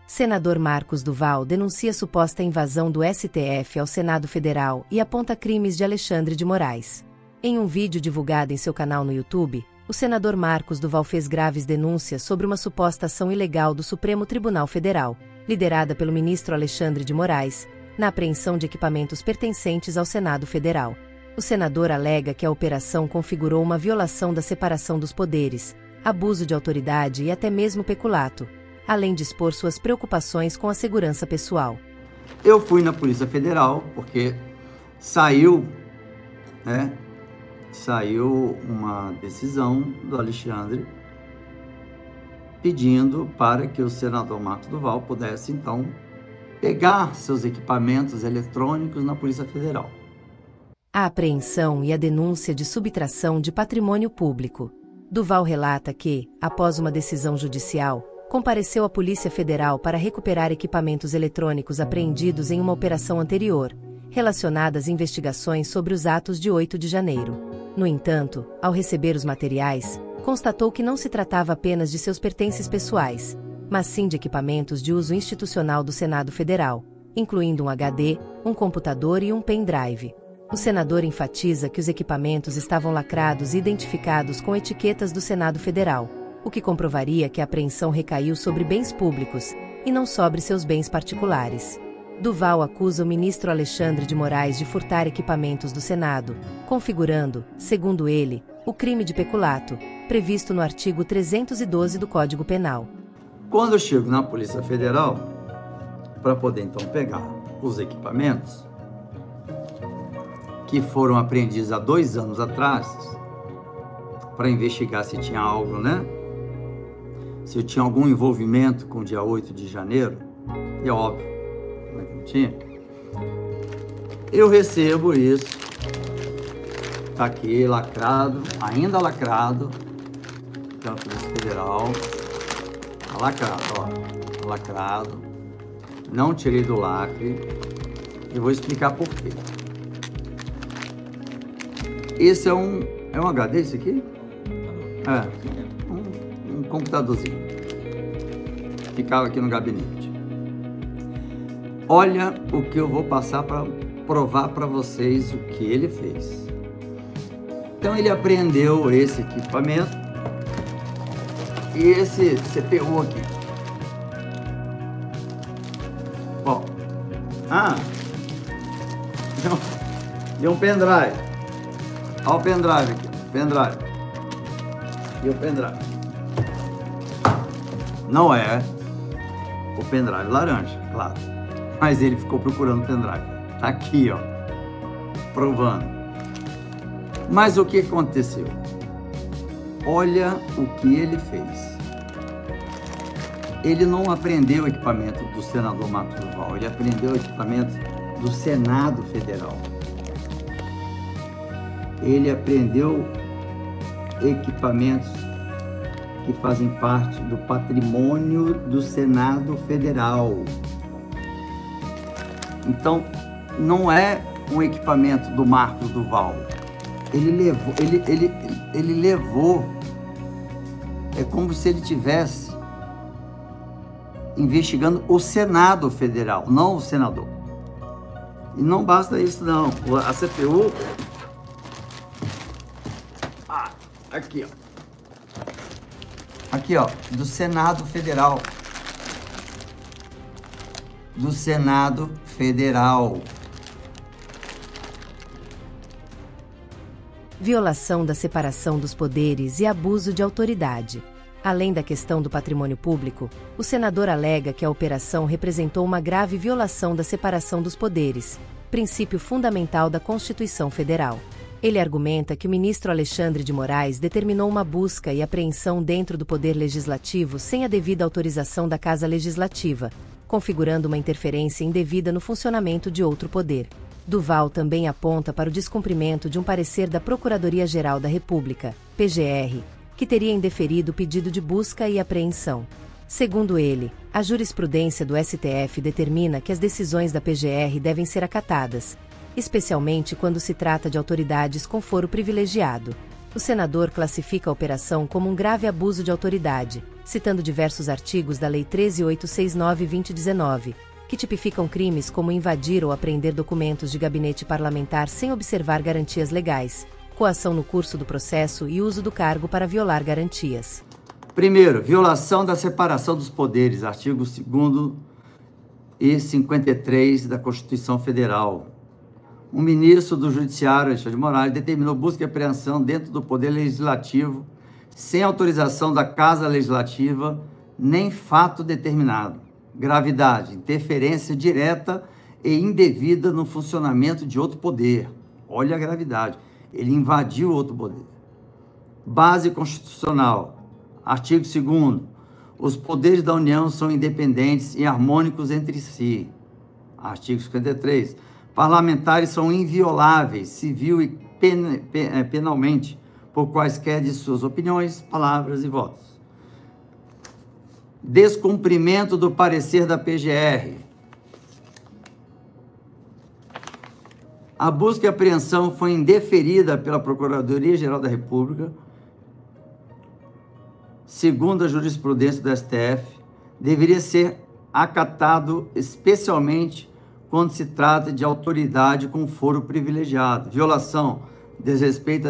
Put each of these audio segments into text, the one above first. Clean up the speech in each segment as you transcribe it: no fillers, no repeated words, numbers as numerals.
Senador Marcos Duval denuncia suposta invasão do STF ao Senado Federal e aponta crimes de Alexandre de Moraes. Em um vídeo divulgado em seu canal no YouTube, o senador Marcos Duval fez graves denúncias sobre uma suposta ação ilegal do Supremo Tribunal Federal, liderada pelo ministro Alexandre de Moraes, na apreensão de equipamentos pertencentes ao Senado Federal. O senador alega que a operação configurou uma violação da separação dos poderes, abuso de autoridade e até mesmo peculato, além de expor suas preocupações com a segurança pessoal. Eu fui na Polícia Federal porque saiu uma decisão do Alexandre pedindo para que o senador Marcos Duval pudesse, então, pegar seus equipamentos eletrônicos na Polícia Federal. A apreensão e a denúncia de subtração de patrimônio público. Duval relata que, após uma decisão judicial, compareceu à Polícia Federal para recuperar equipamentos eletrônicos apreendidos em uma operação anterior, relacionada às investigações sobre os atos de 8 de janeiro. No entanto, ao receber os materiais, constatou que não se tratava apenas de seus pertences pessoais, mas sim de equipamentos de uso institucional do Senado Federal, incluindo um HD, um computador e um pendrive. O senador enfatiza que os equipamentos estavam lacrados e identificados com etiquetas do Senado Federal, o que comprovaria que a apreensão recaiu sobre bens públicos, e não sobre seus bens particulares. Duval acusa o ministro Alexandre de Moraes de furtar equipamentos do Senado, configurando, segundo ele, o crime de peculato, previsto no artigo 312 do Código Penal. Quando eu chego na Polícia Federal, para poder então pegar os equipamentos, que foram apreendidos há 2 anos atrás, para investigar se tinha algo, se eu tinha algum envolvimento com o dia 8 de janeiro, é óbvio, não tinha. Eu recebo isso, tá aqui, lacrado, ainda lacrado, pela Polícia Federal, tá lacrado, tá lacrado, não tirei do lacre, e vou explicar por quê. Esse é um HD, esse aqui? Um computadorzinho. Ficava aqui no gabinete. Olha o que eu vou passar para provar para vocês o que ele fez. Então ele apreendeu esse equipamento e esse CPU aqui. Ó. Deu um pendrive. Olha o pendrive aqui, pendrive. E o pendrive. Não é o pendrive laranja, claro. Mas ele ficou procurando o pendrive. Tá aqui, ó. Provando. Mas o que aconteceu? Olha o que ele fez. Ele não apreendeu o equipamento do senador Marcos Duval. Ele apreendeu o equipamento do Senado Federal. Ele apreendeu equipamentos que fazem parte do patrimônio do Senado Federal. Então, não é um equipamento do Marcos Duval. Ele levou, é como se ele tivesse investigando o Senado Federal, não o senador. E não basta isso não, a CPU... Aqui, ó. Aqui, ó, do Senado Federal. Do Senado Federal. Violação da separação dos poderes e abuso de autoridade. Além da questão do patrimônio público, o senador alega que a operação representou uma grave violação da separação dos poderes, princípio fundamental da Constituição Federal. Ele argumenta que o ministro Alexandre de Moraes determinou uma busca e apreensão dentro do Poder Legislativo sem a devida autorização da Casa Legislativa, configurando uma interferência indevida no funcionamento de outro poder. Duval também aponta para o descumprimento de um parecer da Procuradoria-Geral da República, PGR, que teria indeferido o pedido de busca e apreensão. Segundo ele, a jurisprudência do STF determina que as decisões da PGR devem ser acatadas, especialmente quando se trata de autoridades com foro privilegiado. O senador classifica a operação como um grave abuso de autoridade, citando diversos artigos da Lei 13.869/2019, que tipificam crimes como invadir ou apreender documentos de gabinete parlamentar sem observar garantias legais, coação no curso do processo e uso do cargo para violar garantias. Primeiro, violação da separação dos poderes, artigo 2º e 53 da Constituição Federal. O ministro do Judiciário, Alexandre de Moraes, determinou busca e apreensão dentro do Poder Legislativo, sem autorização da Casa Legislativa, nem fato determinado. Gravidade, interferência direta e indevida no funcionamento de outro poder. Olha a gravidade, ele invadiu outro poder. Base constitucional, artigo 2º, os poderes da União são independentes e harmônicos entre si. Artigo 53, parlamentares são invioláveis, civil e penalmente, por quaisquer de suas opiniões, palavras e votos. Descumprimento do parecer da PGR. A busca e apreensão foi indeferida pela Procuradoria-Geral da República, segundo a jurisprudência do STF, deveria ser acatado especialmente quando se trata de autoridade com foro privilegiado, violação, desrespeito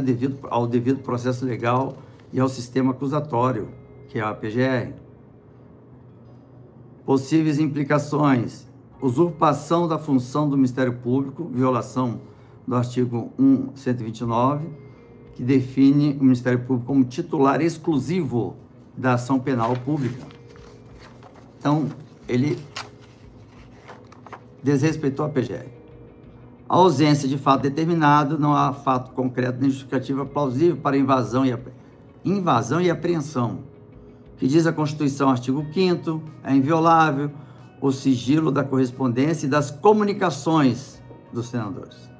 ao devido processo legal e ao sistema acusatório, que é a PGR. Possíveis implicações: usurpação da função do Ministério Público, violação do artigo 129, que define o Ministério Público como titular exclusivo da ação penal pública. Então, ele desrespeitou a PGR. A ausência de fato determinado, não há fato concreto nem justificativa plausível para invasão e apreensão, que diz a Constituição, artigo 5º, é inviolável o sigilo da correspondência e das comunicações dos senadores.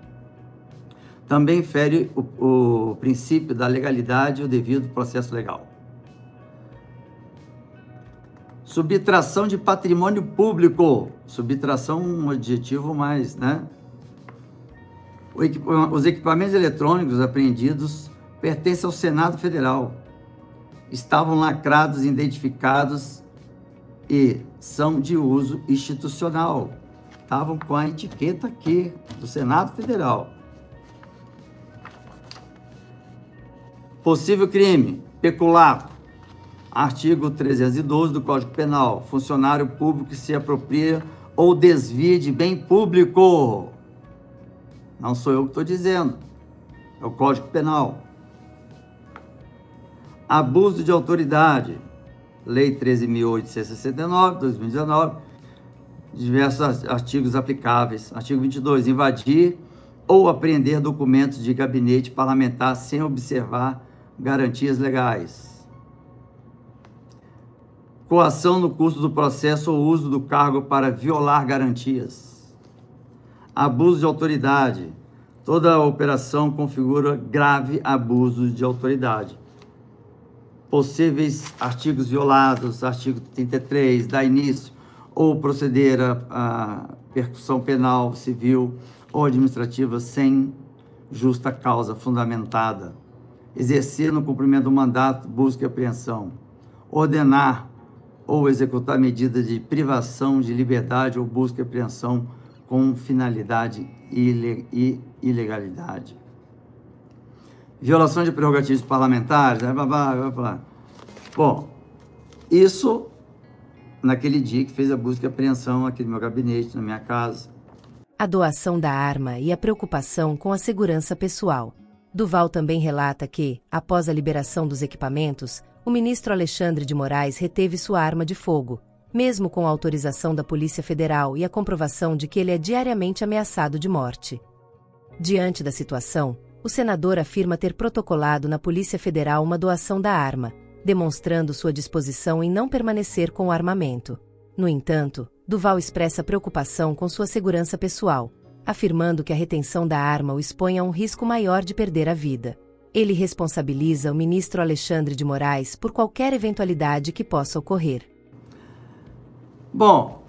Também fere o princípio da legalidade e o devido processo legal. Subtração de patrimônio público. Subtração, um adjetivo mais, né? Os equipamentos eletrônicos apreendidos pertencem ao Senado Federal. Estavam lacrados, identificados e são de uso institucional. Estavam com a etiqueta aqui do Senado Federal. Possível crime, peculato. Artigo 312 do Código Penal. Funcionário público que se apropria ou desvia de bem público. Não sou eu que estou dizendo. É o Código Penal. Abuso de autoridade. Lei 13.869, 2019. Diversos artigos aplicáveis. Artigo 22. Invadir ou apreender documentos de gabinete parlamentar sem observar garantias legais. Coação no curso do processo ou uso do cargo para violar garantias. Abuso de autoridade. Toda a operação configura grave abuso de autoridade. Possíveis artigos violados, artigo 33, dá início ou proceder a percussão penal, civil ou administrativa sem justa causa fundamentada. Exercer no cumprimento do mandato, busca e apreensão. Ordenar ou executar medidas de privação de liberdade ou busca e apreensão com finalidade e ilegalidade. Violação de prerrogativas parlamentares, vai falar. Bom, isso naquele dia que fez a busca e apreensão aqui no meu gabinete, na minha casa. A doação da arma e a preocupação com a segurança pessoal. Duval também relata que, após a liberação dos equipamentos, o ministro Alexandre de Moraes reteve sua arma de fogo, mesmo com a autorização da Polícia Federal e a comprovação de que ele é diariamente ameaçado de morte. Diante da situação, o senador afirma ter protocolado na Polícia Federal uma doação da arma, demonstrando sua disposição em não permanecer com o armamento. No entanto, Duval expressa preocupação com sua segurança pessoal, afirmando que a retenção da arma o expõe a um risco maior de perder a vida. Ele responsabiliza o ministro Alexandre de Moraes por qualquer eventualidade que possa ocorrer. Bom,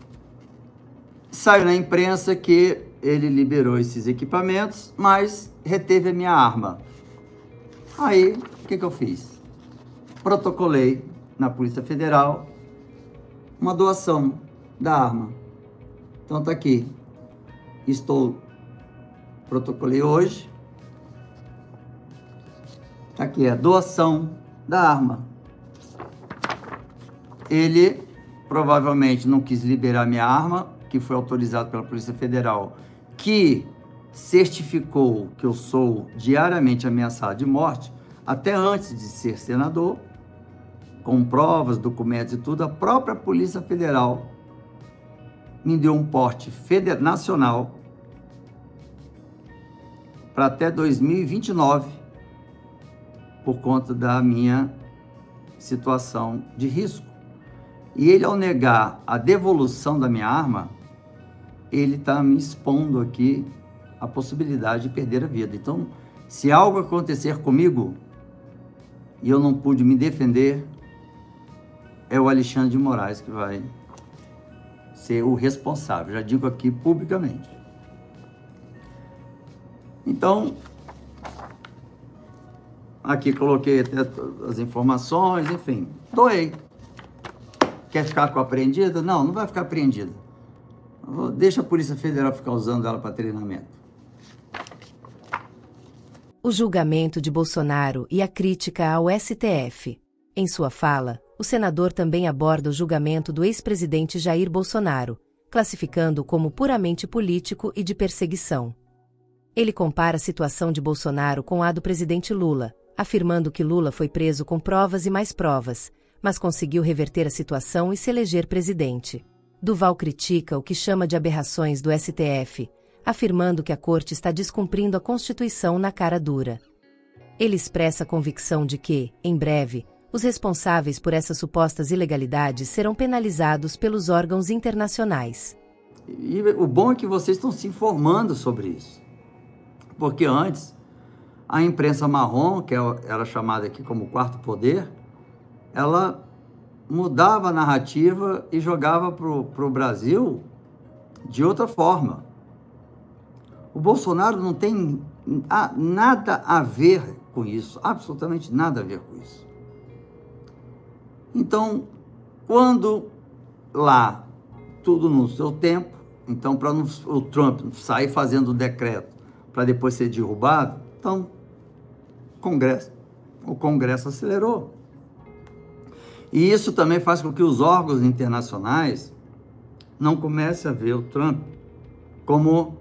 saiu na imprensa que ele liberou esses equipamentos, mas reteve a minha arma. Aí, o que eu fiz? Protocolei na Polícia Federal uma doação da arma. Então tá aqui. Protocolei hoje. Tá aqui a doação da arma. Ele provavelmente não quis liberar minha arma, que foi autorizado pela Polícia Federal, que certificou que eu sou diariamente ameaçado de morte, até antes de ser senador, com provas, documentos e tudo. A própria Polícia Federal me deu um porte nacional para até 2029, por conta da minha situação de risco. E ele, ao negar a devolução da minha arma, ele está me expondo aqui a possibilidade de perder a vida. Então, se algo acontecer comigo e eu não pude me defender, é o Alexandre de Moraes que vai ser o responsável. Já digo aqui publicamente. Então, aqui coloquei até as informações, enfim, doei. Quer ficar com a apreendida? Não, não vai ficar apreendida. Deixa a Polícia Federal ficar usando ela para treinamento. O julgamento de Bolsonaro e a crítica ao STF. Em sua fala, o senador também aborda o julgamento do ex-presidente Jair Bolsonaro, classificando-o como puramente político e de perseguição. Ele compara a situação de Bolsonaro com a do presidente Lula, afirmando que Lula foi preso com provas e mais provas, mas conseguiu reverter a situação e se eleger presidente. Duval critica o que chama de aberrações do STF, afirmando que a corte está descumprindo a Constituição na cara dura. Ele expressa a convicção de que, em breve, os responsáveis por essas supostas ilegalidades serão penalizados pelos órgãos internacionais. E o bom é que vocês estão se informando sobre isso. Porque antes, a imprensa marrom, que era chamada aqui como quarto poder, ela mudava a narrativa e jogava para o Brasil de outra forma. O Bolsonaro não tem nada a ver com isso, absolutamente nada a ver com isso. Então, quando lá, tudo no seu tempo, então para o Trump sair fazendo o decreto para depois ser derrubado, então o Congresso acelerou. E isso também faz com que os órgãos internacionais não comecem a ver o Trump como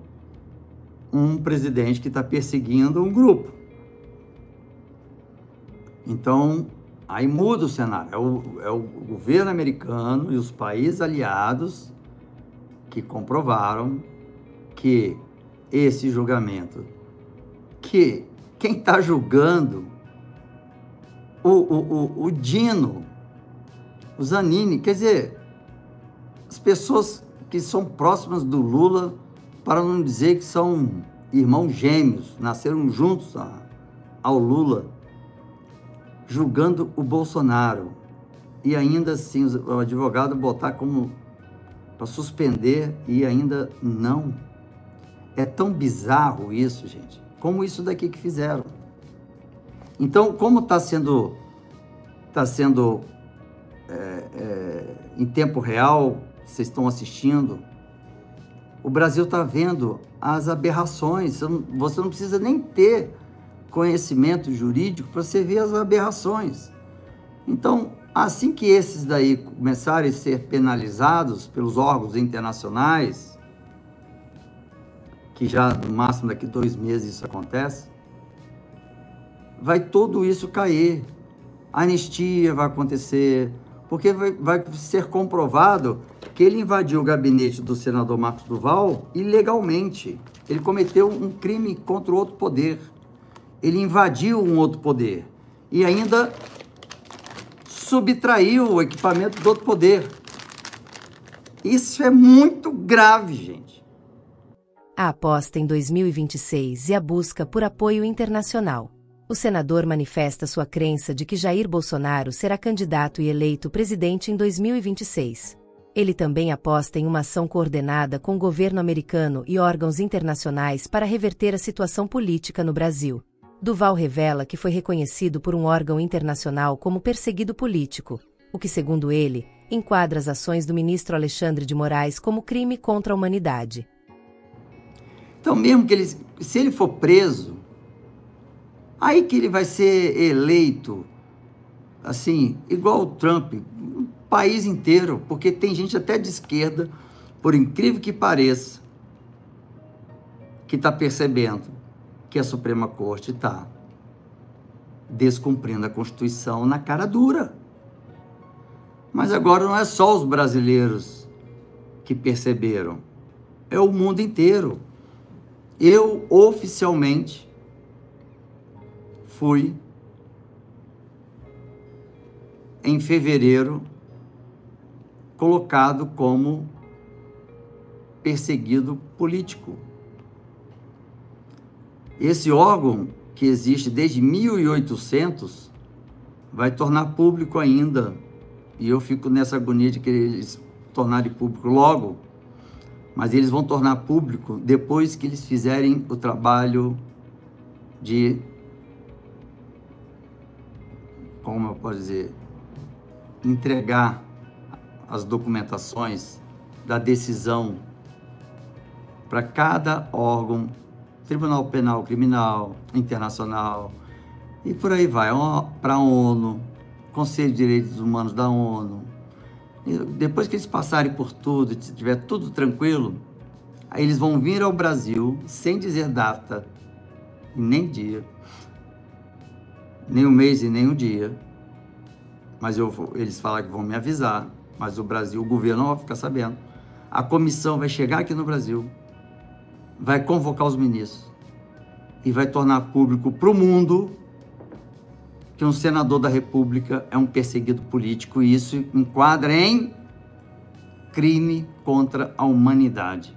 um presidente que está perseguindo um grupo. Então, aí muda o cenário. É o governo americano e os países aliados que comprovaram que esse julgamento, que quem está julgando o Dino, o Zanini, quer dizer, as pessoas que são próximas do Lula, para não dizer que são irmãos gêmeos, nasceram juntos ao Lula, julgando o Bolsonaro. E ainda assim o advogado botar como para suspender e ainda não. É tão bizarro isso, gente, como isso daqui que fizeram. Então, como está sendo em tempo real, vocês estão assistindo, o Brasil está vendo as aberrações. Você não precisa nem ter conhecimento jurídico para você ver as aberrações. Então, assim que esses daí começarem a ser penalizados pelos órgãos internacionais, que já no máximo daqui 2 meses isso acontece, vai tudo isso cair. A anistia vai acontecer, porque vai ser comprovado que ele invadiu o gabinete do senador Marcos Duval ilegalmente. Ele cometeu um crime contra o outro poder. Ele invadiu um outro poder e ainda subtraiu o equipamento do outro poder. Isso é muito grave, gente. A aposta em 2026 e a busca por apoio internacional. O senador manifesta sua crença de que Jair Bolsonaro será candidato e eleito presidente em 2026. Ele também aposta em uma ação coordenada com o governo americano e órgãos internacionais para reverter a situação política no Brasil. Duval revela que foi reconhecido por um órgão internacional como perseguido político, o que, segundo ele, enquadra as ações do ministro Alexandre de Moraes como crime contra a humanidade. Então, mesmo que se ele for preso, aí que ele vai ser eleito, assim, igual o Trump, o país inteiro, porque tem gente até de esquerda, por incrível que pareça, que está percebendo que a Suprema Corte está descumprindo a Constituição na cara dura. Mas agora não é só os brasileiros que perceberam, é o mundo inteiro. Eu, oficialmente, fui, em fevereiro, colocado como perseguido político. Esse órgão, que existe desde 1800, vai tornar público ainda, e eu fico nessa agonia de querer eles tornarem público logo, mas eles vão tornar público depois que eles fizerem o trabalho de, como eu posso dizer, entregar as documentações da decisão para cada órgão, Tribunal Penal Criminal, Internacional, e por aí vai, para a ONU, Conselho de Direitos Humanos da ONU. E depois que eles passarem por tudo, se tiver tudo tranquilo, aí eles vão vir ao Brasil, sem dizer data, nem dia, nem o mês e nem o dia, mas eles falaram que vão me avisar, mas o Brasil, o governo não vai ficar sabendo. A comissão vai chegar aqui no Brasil, vai convocar os ministros e vai tornar público para o mundo que um senador da República é um perseguido político, e isso enquadra em crime contra a humanidade.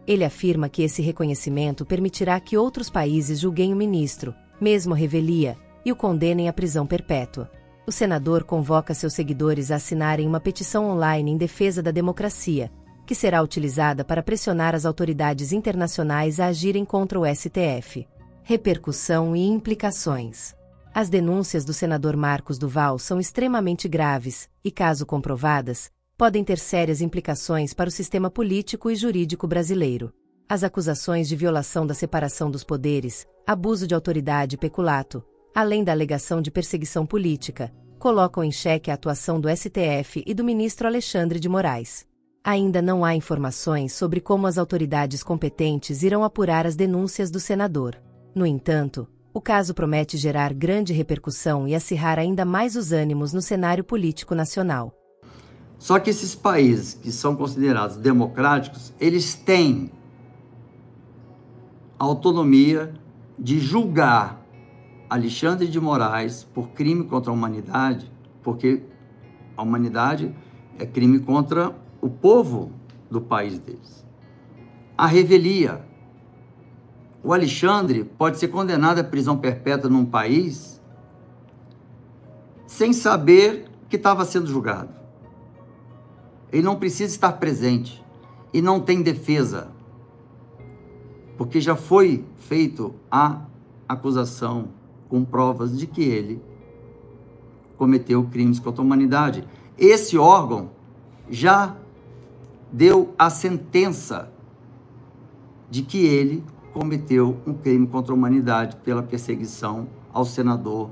Ele afirma que esse reconhecimento permitirá que outros países julguem o ministro, mesmo a revelia, e o condenem à prisão perpétua. O senador convoca seus seguidores a assinarem uma petição online em defesa da democracia, que será utilizada para pressionar as autoridades internacionais a agirem contra o STF. Repercussão e implicações. As denúncias do senador Marcos Duval são extremamente graves e, caso comprovadas, podem ter sérias implicações para o sistema político e jurídico brasileiro. As acusações de violação da separação dos poderes, abuso de autoridade e peculato, além da alegação de perseguição política, colocam em xeque a atuação do STF e do ministro Alexandre de Moraes. Ainda não há informações sobre como as autoridades competentes irão apurar as denúncias do senador. No entanto, o caso promete gerar grande repercussão e acirrar ainda mais os ânimos no cenário político nacional. Só que esses países que são considerados democráticos, eles têm autonomia de julgar Alexandre de Moraes por crime contra a humanidade, porque a humanidade é crime contra o povo do país deles. A revelia. O Alexandre pode ser condenado à prisão perpétua num país sem saber que estava sendo julgado. Ele não precisa estar presente e não tem defesa, porque já foi feito a acusação com provas de que ele cometeu crimes contra a humanidade. Esse órgão já deu a sentença de que ele cometeu um crime contra a humanidade pela perseguição ao senador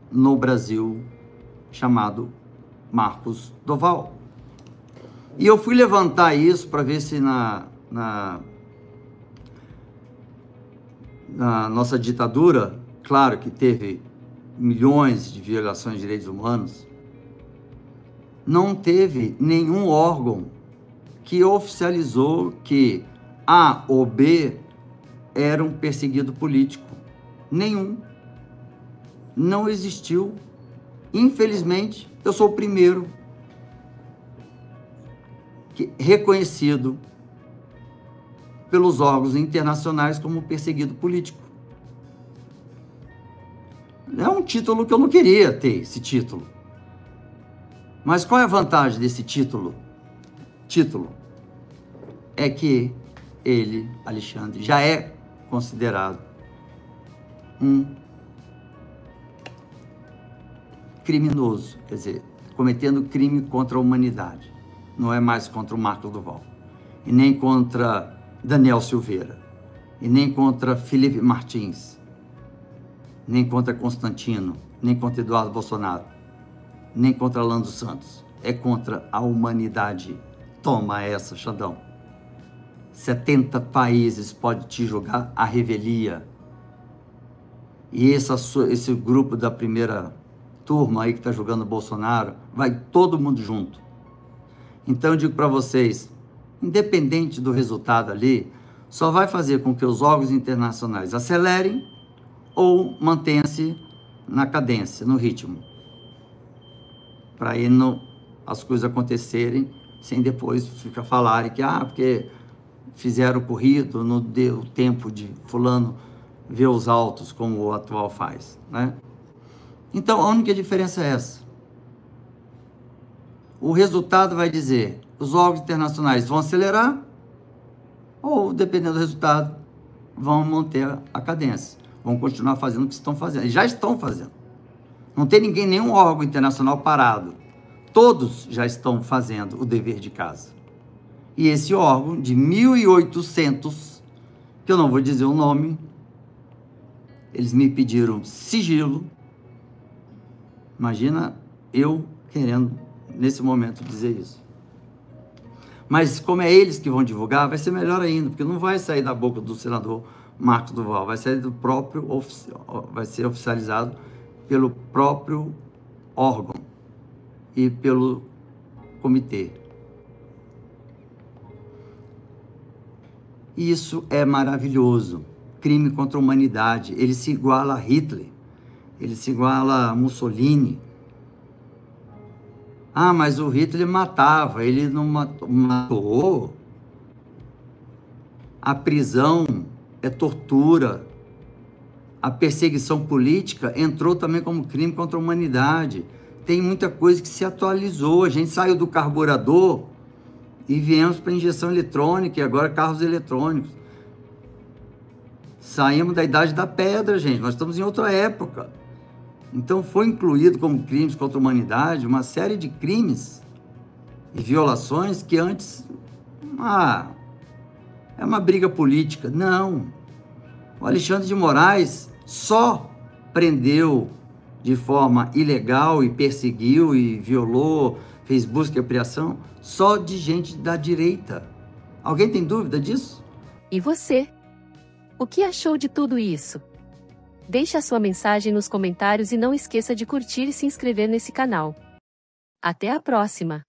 no Brasil, chamado Marcos Duval. E eu fui levantar isso para ver se na nossa ditadura, claro que teve milhões de violações de direitos humanos, não teve nenhum órgão que oficializou que A ou B era um perseguido político. Nenhum. Não existiu. Infelizmente, eu sou o primeiro reconhecido pelos órgãos internacionais como perseguido político. É um título que eu não queria ter, esse título. Mas qual é a vantagem desse título? É que ele, Alexandre, já é considerado um criminoso, quer dizer, cometendo crime contra a humanidade. Não é mais contra o Marcos Duval, e nem contra Daniel Silveira, e nem contra Felipe Martins, nem contra Constantino, nem contra Eduardo Bolsonaro, nem contra Alan dos Santos. É contra a humanidade. Toma essa, Xandão. 70 países pode te julgar a revelia. E esse grupo da primeira turma aí que está julgando o Bolsonaro, vai todo mundo junto. Então eu digo para vocês, independente do resultado ali, só vai fazer com que os órgãos internacionais acelerem ou mantenham-se na cadência, no ritmo, para aí as coisas acontecerem sem depois ficar falarem que, porque fizeram corrido, não deu tempo de fulano ver os autos como o atual faz, né? Então, a única diferença é essa. O resultado vai dizer, os órgãos internacionais vão acelerar ou, dependendo do resultado, vão manter a cadência. Vão continuar fazendo o que estão fazendo. E já estão fazendo. Não tem nenhum órgão internacional parado. Todos já estão fazendo o dever de casa. E esse órgão de 1.800, que eu não vou dizer o nome, eles me pediram sigilo. Imagina eu querendo, nesse momento, dizer isso. Mas como é eles que vão divulgar, vai ser melhor ainda, porque não vai sair da boca do senador Marcos Duval, vai sair do próprio, vai ser oficializado pelo próprio órgão e pelo comitê. Isso é maravilhoso. Crime contra a humanidade. Ele se iguala a Hitler. Ele se iguala a Mussolini. Mas o Hitler matava. Ele não matou. A prisão é tortura. A perseguição política entrou também como crime contra a humanidade. Tem muita coisa que se atualizou. A gente saiu do carburador e viemos para injeção eletrônica e agora carros eletrônicos. Saímos da idade da pedra, gente. Nós estamos em outra época. Então foi incluído como crimes contra a humanidade uma série de crimes e violações que antes é uma briga política. Não. O Alexandre de Moraes só prendeu de forma ilegal e perseguiu e violou, fez busca e apreensão, só de gente da direita. Alguém tem dúvida disso? E você? O que achou de tudo isso? Deixe a sua mensagem nos comentários e não esqueça de curtir e se inscrever nesse canal. Até a próxima!